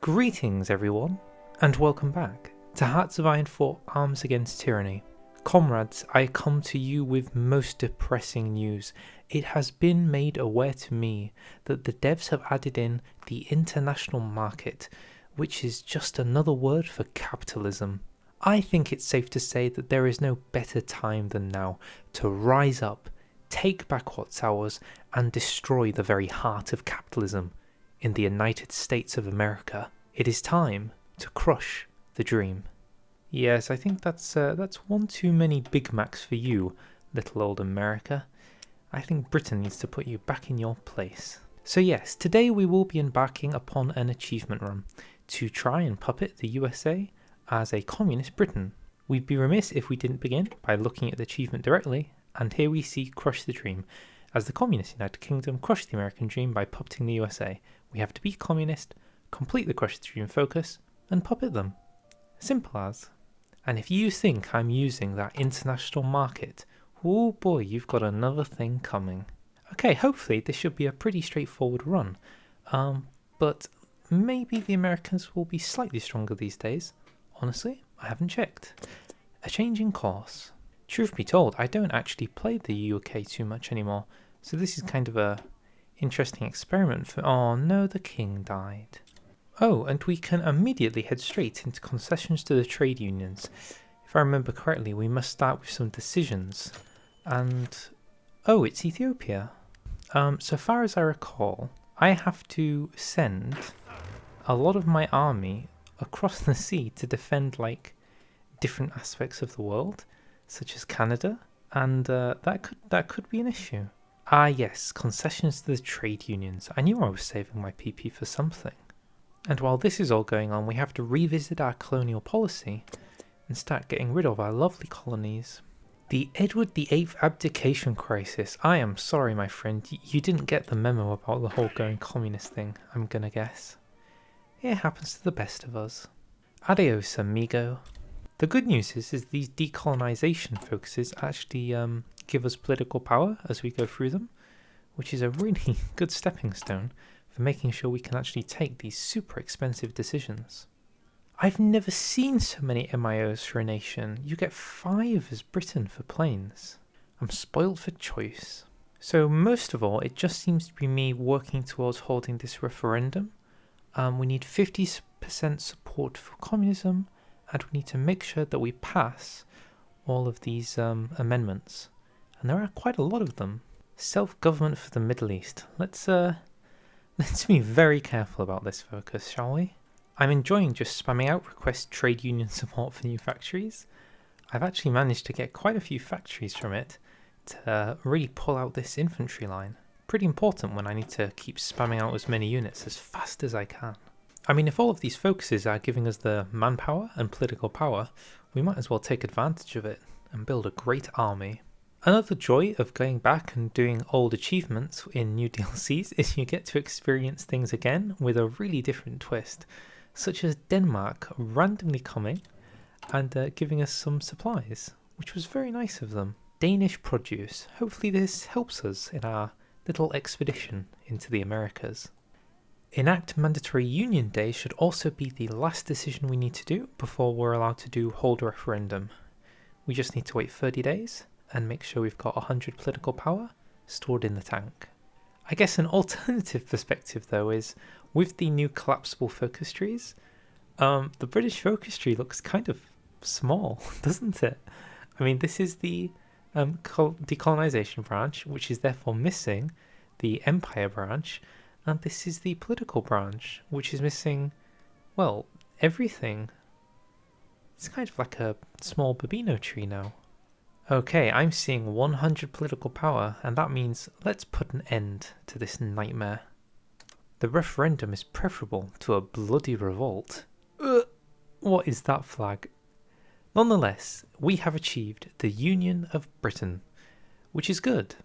Greetings everyone, and welcome back to Hearts of Iron 4 Arms Against Tyranny. Comrades, I come to you with most depressing news. It has been made aware to me that the devs have added in the international market, which is just another word for capitalism. I think it's safe to say that there is no better time than now to rise up, take back what's ours, and destroy the very heart of capitalism in the United States of America. It is time to crush the dream. Yes, I think that's one too many Big Macs for you, little old America. I think Britain needs to put you back in your place. So yes, today we will be embarking upon an achievement run to try and puppet the USA as a communist Britain. We'd be remiss if we didn't begin by looking at the achievement directly, and here we see Crush the Dream. As the communist United Kingdom crush the American dream by puppeting the USA, we have to be communist, complete the Crush the Dream focus, and puppet them. Simple as. And if you think I'm using that international market, oh boy, you've got another thing coming. Okay, hopefully this should be a pretty straightforward run, but maybe the Americans will be slightly stronger these days. Honestly, I haven't checked. A change in course. Truth be told, I don't actually play the UK too much anymore, so this is kind of a interesting experiment for... Oh no, the king died. Oh, and we can immediately head straight into concessions to the trade unions. If I remember correctly, we must start with some decisions. And... oh, it's Ethiopia. So far as I recall, I have to send a lot of my army across the sea to defend, like, different aspects of the world, such as Canada, and that could be an issue. Ah yes, concessions to the trade unions. I knew I was saving my PP for something. And while this is all going on, we have to revisit our colonial policy and start getting rid of our lovely colonies. The Edward VIII abdication crisis. I am sorry, my friend, you didn't get the memo about the whole going communist thing, I'm gonna guess. It happens to the best of us. Adios, amigo. The good news is these decolonization focuses actually give us political power as we go through them, which is a really good stepping stone for making sure we can actually take these super expensive decisions. I've never seen so many MIOs for a nation. You get 5 as Britain for planes. I'm spoiled for choice. So most of all, it just seems to be me working towards holding this referendum. We need 50% support for communism, and we need to make sure that we pass all of these amendments. And there are quite a lot of them. Self-government for the Middle East. Let's be very careful about this focus, shall we? I'm enjoying just spamming out request trade union support for new factories. I've actually managed to get quite a few factories from it to really pull out this infantry line. Pretty important when I need to keep spamming out as many units as fast as I can. I mean, if all of these focuses are giving us the manpower and political power, we might as well take advantage of it and build a great army. Another joy of going back and doing old achievements in new DLCs is you get to experience things again with a really different twist, such as Denmark randomly coming and giving us some supplies, which was very nice of them. Danish produce. Hopefully this helps us in our little expedition into the Americas. Enact mandatory union day should also be the last decision we need to do before we're allowed to hold a referendum. We just need to wait 30 days and make sure we've got 100 political power stored in the tank. I guess an alternative perspective though is, with the new collapsible focus trees, the British focus tree looks kind of small, doesn't it? I mean, this is the decolonization branch, which is therefore missing the empire branch, and this is the political branch, which is missing, well, everything. It's kind of like a small Babino tree now. Okay, I'm seeing 100 political power, and that means let's put an end to this nightmare. The referendum is preferable to a bloody revolt. What is that flag? Nonetheless, we have achieved the Union of Britain, which is good.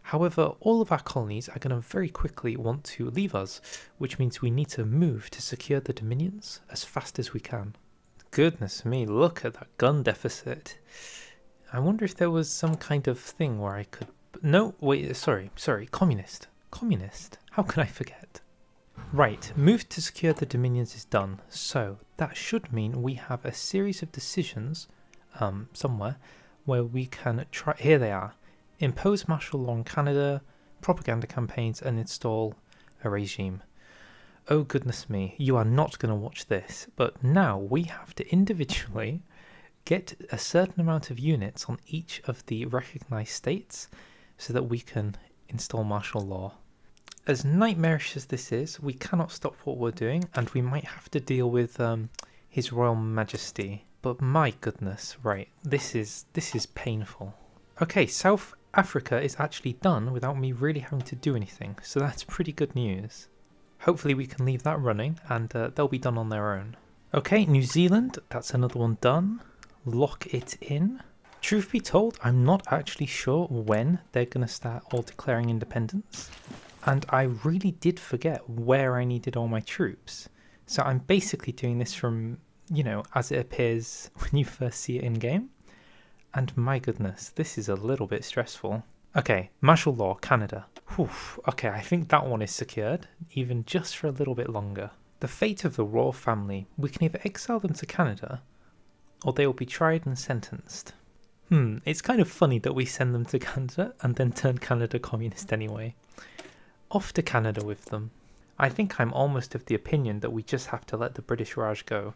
However, all of our colonies are going to very quickly want to leave us, which means we need to move to secure the dominions as fast as we can. Goodness me, look at that gun deficit. I wonder if there was some kind of thing where I could... No, wait, sorry, communist. How can I forget? Right, move to secure the dominions is done, so that should mean we have a series of decisions somewhere where we can try, here they are, impose martial law on Canada, propaganda campaigns and install a regime. Oh goodness me, you are not going to watch this, but now we have to individually get a certain amount of units on each of the recognised states so that we can install martial law. As nightmarish as this is, we cannot stop what we're doing, and we might have to deal with His Royal Majesty. But my goodness, right, this is painful. Okay, South Africa is actually done without me really having to do anything, so that's pretty good news. Hopefully we can leave that running, and they'll be done on their own. Okay, New Zealand, that's another one done. Lock it in. Truth be told, I'm not actually sure when they're going to start all declaring independence. And I really did forget where I needed all my troops. So I'm basically doing this from, as it appears when you first see it in game. And my goodness, this is a little bit stressful. Okay, martial law, Canada. Whew, okay, I think that one is secured, even just for a little bit longer. The fate of the royal family, we can either exile them to Canada, or they will be tried and sentenced. It's kind of funny that we send them to Canada and then turn Canada communist anyway. Off to Canada with them. I think I'm almost of the opinion that we just have to let the British Raj go.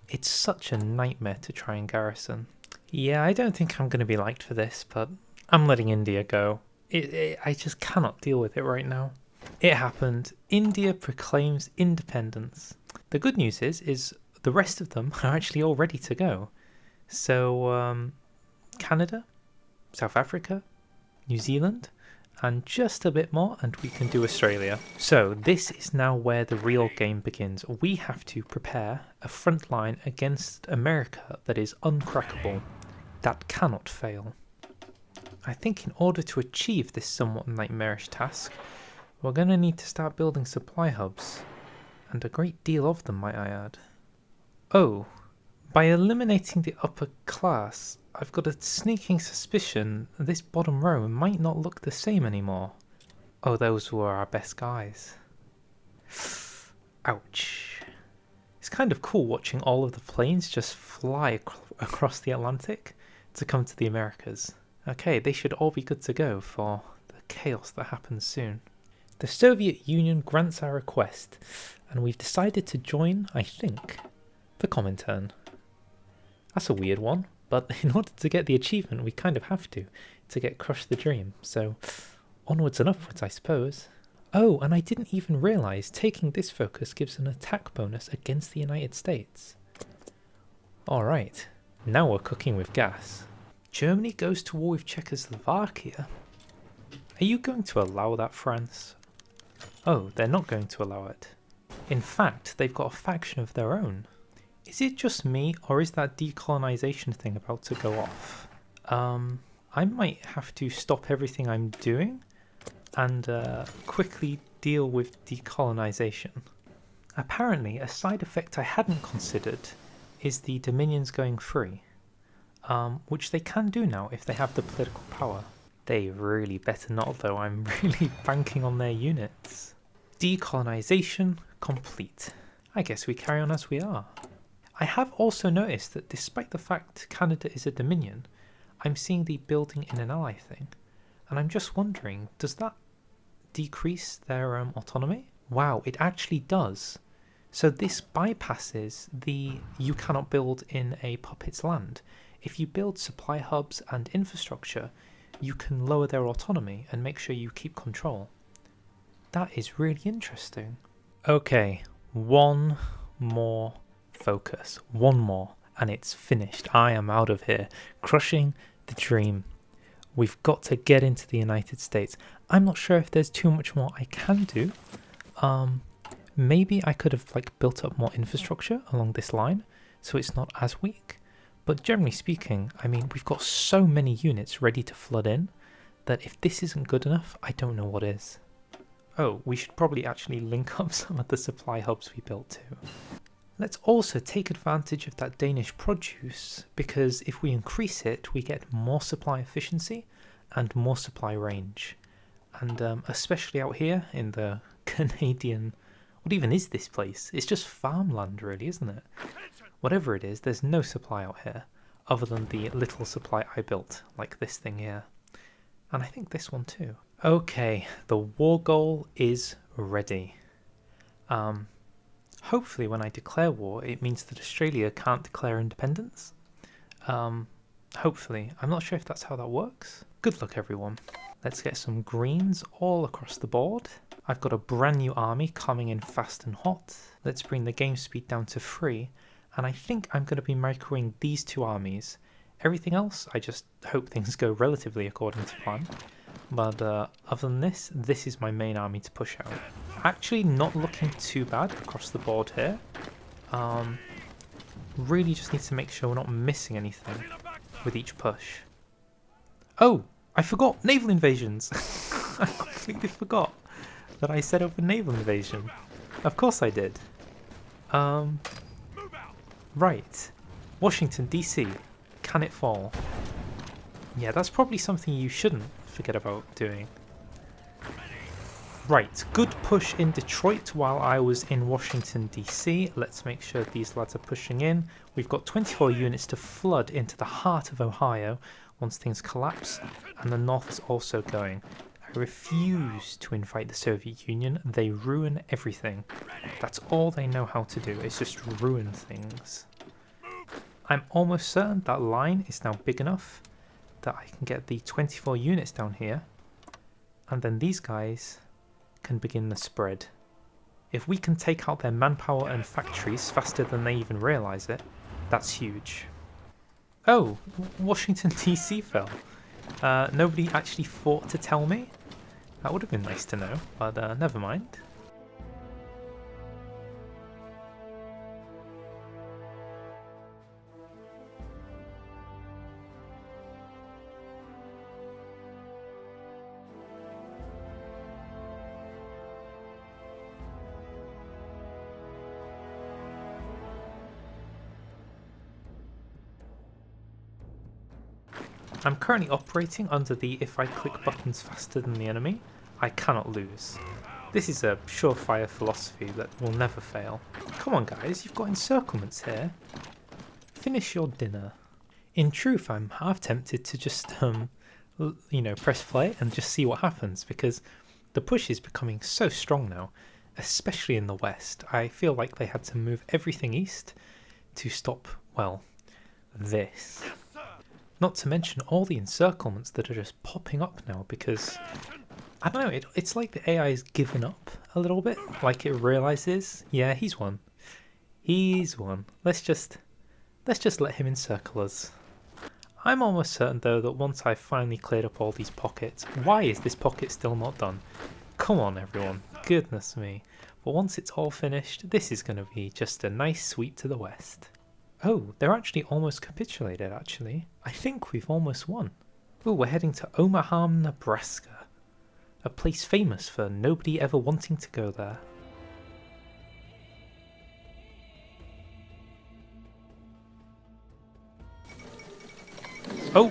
It's such a nightmare to try and garrison. Yeah, I don't think I'm going to be liked for this, but I'm letting India go. I just cannot deal with it right now. It happened. India proclaims independence. The good news is the rest of them are actually all ready to go. So, Canada, South Africa, New Zealand, and just a bit more and we can do Australia. So this is now where the real game begins. We have to prepare a front line against America that is uncrackable. That cannot fail. I think in order to achieve this somewhat nightmarish task, we're going to need to start building supply hubs. And a great deal of them, might I add. Oh, by eliminating the upper class, I've got a sneaking suspicion this bottom row might not look the same anymore. Oh, those were our best guys. Ouch. It's kind of cool watching all of the planes just fly across the Atlantic to come to the Americas. Okay, they should all be good to go for the chaos that happens soon. The Soviet Union grants our request, and we've decided to join, I think, the Comintern. That's a weird one. But in order to get the achievement, we kind of have to get Crush the Dream. So, onwards and upwards, I suppose. Oh, and I didn't even realise taking this focus gives an attack bonus against the United States. Alright, now we're cooking with gas. Germany goes to war with Czechoslovakia? Are you going to allow that, France? Oh, they're not going to allow it. In fact, they've got a faction of their own. Is it just me, or is that decolonization thing about to go off? I might have to stop everything I'm doing and quickly deal with decolonization. Apparently, a side effect I hadn't considered is the dominions going free, which they can do now if they have the political power. They really better not, though. I'm really banking on their units. Decolonization complete. I guess we carry on as we are. I have also noticed that despite the fact Canada is a dominion, I'm seeing the building in an ally thing, and I'm just wondering, does that decrease their autonomy? Wow, it actually does. So this bypasses the you cannot build in a puppet's land. If you build supply hubs and infrastructure, you can lower their autonomy and make sure you keep control. That is really interesting. Okay, one more focus. One more, and it's finished. I am out of here. Crushing the dream. We've got to get into the United States. I'm not sure if there's too much more I can do. Maybe I could have built up more infrastructure along this line so it's not as weak. But generally speaking, I mean, we've got so many units ready to flood in that if this isn't good enough, I don't know what is. Oh, we should probably actually link up some of the supply hubs we built too. Let's also take advantage of that Danish produce, because if we increase it, we get more supply efficiency and more supply range. And especially out here in the Canadian What even is this place? It's just farmland really, isn't it? Whatever it is, there's no supply out here, other than the little supply I built, like this thing here. And I think this one too. Okay, the war goal is ready. Hopefully when I declare war, it means that Australia can't declare independence. Hopefully. I'm not sure if that's how that works. Good luck, everyone. Let's get some greens all across the board. I've got a brand new army coming in fast and hot. Let's bring the game speed down to 3. And I think I'm going to be microing these two armies. Everything else, I just hope things go relatively according to plan. But other than this, this is my main army to push out. Actually not looking too bad across the board here. Really just need to make sure we're not missing anything with each push. Oh, I forgot naval invasions. I completely forgot that I set up a naval invasion. Of course I did. Right. Washington DC. Can it fall? Yeah, that's probably something you shouldn't forget about doing. Right, good push in Detroit while I was in Washington DC. Let's make sure these lads are pushing in. We've got 24 units to flood into the heart of Ohio once things collapse, and the North is also going. I refuse to invite the Soviet Union. They ruin everything. That's all they know how to do, is just ruin things. I'm almost certain that line is now big enough that I can get the 24 units down here, and then these guys can begin the spread. If we can take out their manpower and factories faster than they even realise it, that's huge. Oh, Washington DC fell. Nobody actually thought to tell me. That would have been nice to know, but never mind. I'm currently operating under the if I click buttons faster than the enemy, I cannot lose. This is a surefire philosophy that will never fail. Come on guys, you've got encirclements here. Finish your dinner. In truth, I'm half tempted to just, press play and just see what happens, because the push is becoming so strong now, especially in the west. I feel like they had to move everything east to stop, well, this. Not to mention all the encirclements that are just popping up now, because I don't know, it's like the AI has given up a little bit, like it realizes, yeah, he's won. He's won. Let's just let him encircle us. I'm almost certain though that once I've finally cleared up all these pockets, why is this pocket still not done? Come on everyone, goodness me. But once it's all finished, this is going to be just a nice sweep to the west. Oh, they're actually almost capitulated, actually. I think we've almost won. Oh, we're heading to Omaha, Nebraska. A place famous for nobody ever wanting to go there. Oh!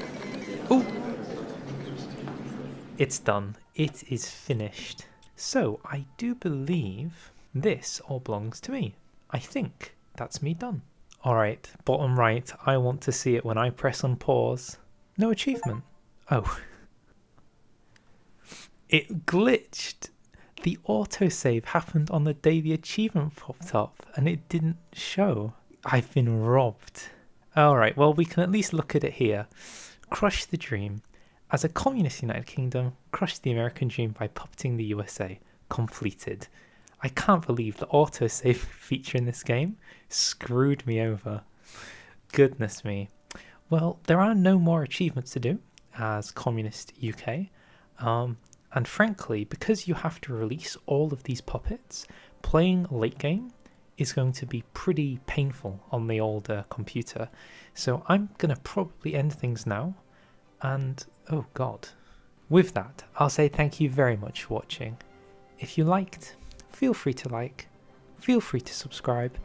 Oh! It's done. It is finished. So, I do believe this all belongs to me. I think that's me done. Alright, bottom right, I want to see it when I press on pause. No achievement. Oh. It glitched. The autosave happened on the day the achievement popped up and it didn't show. I've been robbed. Alright, well we can at least look at it here. Crush the dream. As a communist United Kingdom, crush the American dream by puppeting the USA. Completed. I can't believe the autosave feature in this game screwed me over. Goodness me. Well, there are no more achievements to do as Communist UK. And frankly, because you have to release all of these puppets, playing late game is going to be pretty painful on the older computer. So I'm going to probably end things now. And, oh god. With that, I'll say thank you very much for watching. If you liked, feel free to like, feel free to subscribe,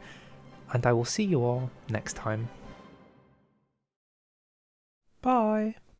and I will see you all next time. Bye!